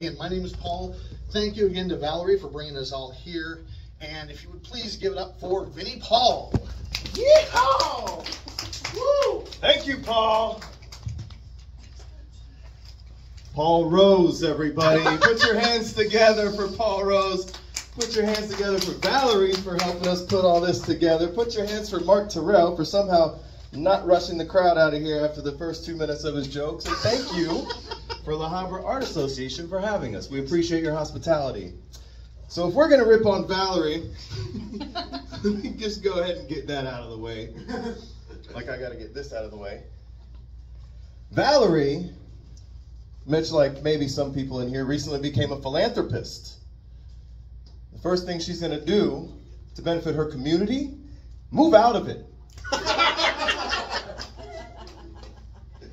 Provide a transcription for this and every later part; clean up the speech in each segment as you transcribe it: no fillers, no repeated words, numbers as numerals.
And my name is Paul. Thank you again to Valerie for bringing us all here. And if you would please give it up for Vinnie Paul. Yeehaw! Woo! Thank you, Paul. Paul Rose, everybody. Put your hands together for Paul Rose. Put your hands together for Valerie for helping us put all this together. Put your hands for Mark Terrell for somehow not rushing the crowd out of here after the first 2 minutes of his jokes. And thank you for the Habra Art Association for having us. We appreciate your hospitality. So if we're going to rip on Valerie, let me just go ahead and get that out of the way. Like I got to get this out of the way. Valerie, much like maybe some people in here, recently became a philanthropist. The first thing she's going to do to benefit her community, move out of it.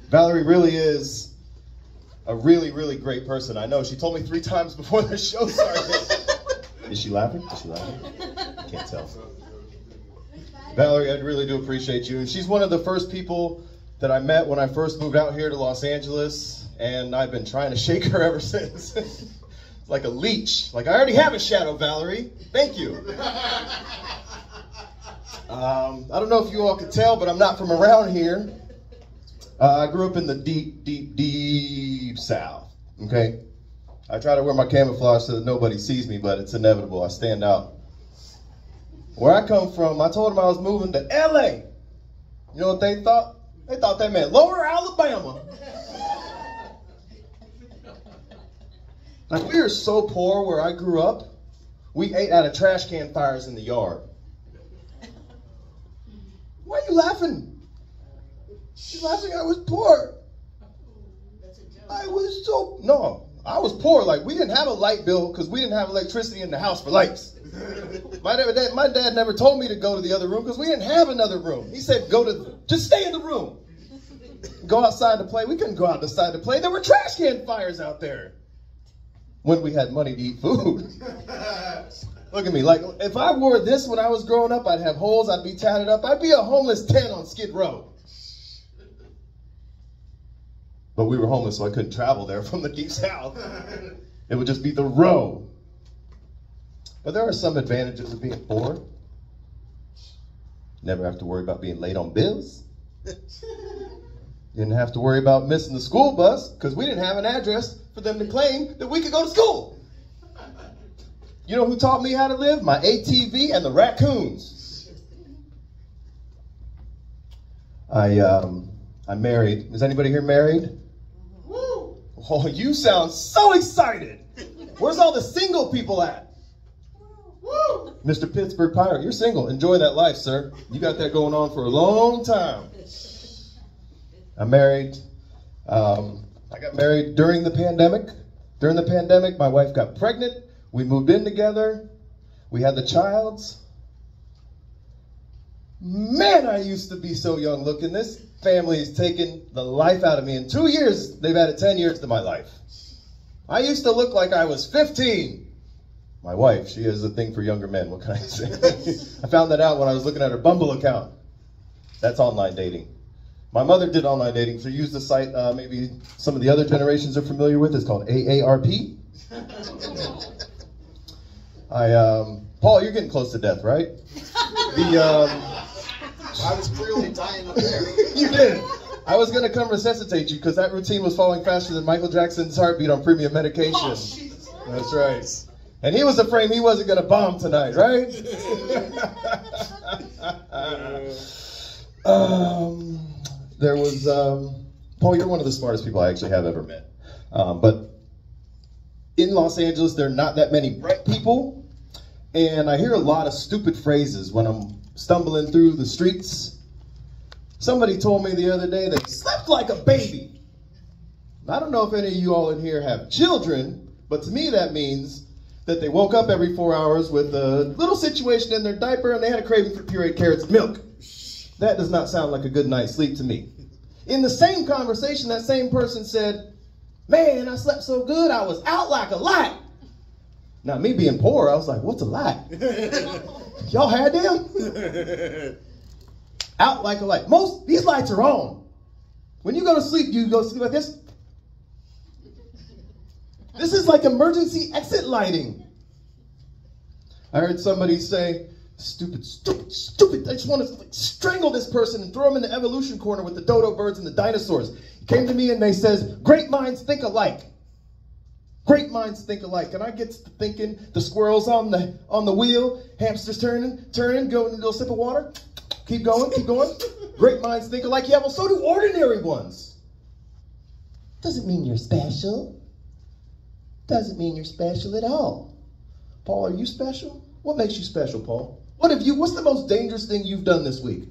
Valerie really is a really, really great person. I know. She told me 3 times before the show started. Is she laughing? Is she laughing? Can't tell. Valerie, I really do appreciate you. And she's one of the first people that I met when I first moved out here to Los Angeles. And I've been trying to shake her ever since. It's like a leech. Like, I already have a shadow, Valerie. Thank you. I don't know if you all could tell, but I'm not from around here. I grew up in the deep, deep, deep South, okay? I try to wear my camouflage so that nobody sees me, but it's inevitable. I stand out. Where I come from, I told them I was moving to LA. You know what they thought? They thought that meant Lower Alabama. Like, we are so poor where I grew up, we ate out of trash can fires in the yard. Why are you laughing? She's laughing. I was poor. I was poor. Like, we didn't have a light bill because we didn't have electricity in the house for lights. My dad never told me to go to the other room because we didn't have another room. He said, just stay in the room. Go outside to play. We couldn't go outside to play. There were trash can fires out there when we had money to eat food. Look at me. Like, if I wore this when I was growing up, I'd have holes. I'd be tatted up. I'd be a homeless 10 on Skid Row. But we were homeless, so I couldn't travel there from the deep south. It would just be the row. But there are some advantages of being poor. Never have to worry about being late on bills. Didn't have to worry about missing the school bus because we didn't have an address for them to claim that we could go to school. You know who taught me how to live? My ATV and the raccoons. I'm married. Is anybody here married? Woo! Oh, you sound so excited. Where's all the single people at? Woo! Mr. Pittsburgh Pirate, you're single. Enjoy that life, sir. You got that going on for a long time. I'm married. I got married during the pandemic. During the pandemic, my wife got pregnant. We moved in together. We had the childs. Man, I used to be so young looking. This family has taken the life out of me. In 2 years, they've added 10 years to my life. I used to look like I was 15. My wife, she has a thing for younger men. What can I say? I found that out when I was looking at her Bumble account. That's online dating. My mother did online dating. She used the site maybe some of the other generations are familiar with. It's called AARP. Paul, you're getting close to death, right? I was clearly dying up there. You did. I was going to come resuscitate you because that routine was falling faster than Michael Jackson's heartbeat on premium medication. Oh, that's right. And he was afraid he wasn't going to bomb tonight, right? There was, Paul, you're one of the smartest people I actually have ever met. But in Los Angeles, there are not that many bright people. And I hear a lot of stupid phrases when I'm stumbling through the streets. Somebody told me the other day they slept like a baby. I don't know if any of you all in here have children, but to me that means that they woke up every 4 hours with a little situation in their diaper and they had a craving for pureed carrots and milk. That does not sound like a good night's sleep to me. In the same conversation, that same person said, man, I slept so good, I was out like a light. Now, me being poor, I was like, what's a light? Y'all had them? Out like a light. These lights are on. When you go to sleep, do you go to sleep like this? This is like emergency exit lighting. I heard somebody say, stupid, stupid, stupid. I just want to strangle this person and throw him in the evolution corner with the dodo birds and the dinosaurs. He came to me and they says, great minds think alike. Great minds think alike. And I get to thinking, the squirrels on the wheel, hamsters turning, going a little sip of water. Keep going, keep going. Great minds think alike. Yeah, well, so do ordinary ones. Doesn't mean you're special. Doesn't mean you're special at all. Paul, are you special? What makes you special, Paul? What's the most dangerous thing you've done this week?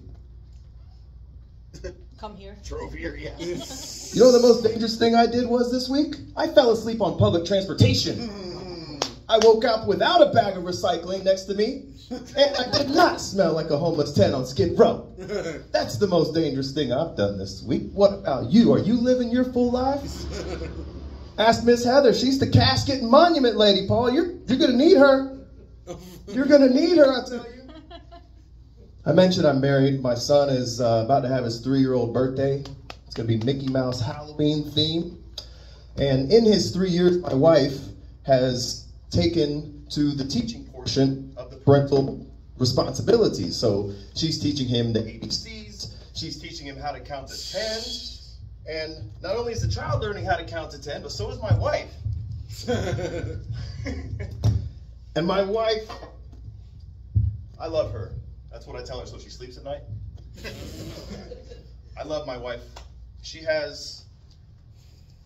Come here. Drove here, yes. You know what the most dangerous thing I did was this week? I fell asleep on public transportation. I woke up without a bag of recycling next to me, and I did not smell like a homeless tent on Skid Row. That's the most dangerous thing I've done this week. What about you? Are you living your full life? Ask Miss Heather. She's the casket and monument lady, Paul. You're going to need her. You're going to need her, I tell you. I mentioned I'm married. My son is about to have his 3-year-old birthday. It's going to be Mickey Mouse Halloween theme. And in his 3 years, my wife has taken to the teaching portion of the parental responsibilities. So she's teaching him the ABCs. She's teaching him how to count to 10. And not only is the child learning how to count to 10, but so is my wife. And my wife, I love her. That's what I tell her so she sleeps at night. I love my wife. She has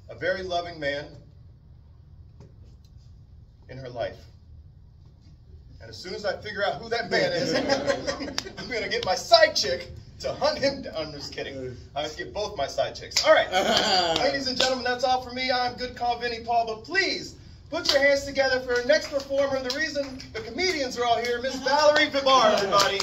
a very loving man in her life. And as soon as I figure out who that man is, I'm going to get my side chick to hunt him down. I'm just kidding. I'm going to get both my side chicks. All right. Ladies and gentlemen, that's all for me. I'm Good Call Vinnie Paul, but please put your hands together for our next performer. The reason the comedians are all here, Miss Valerie Vibar, everybody.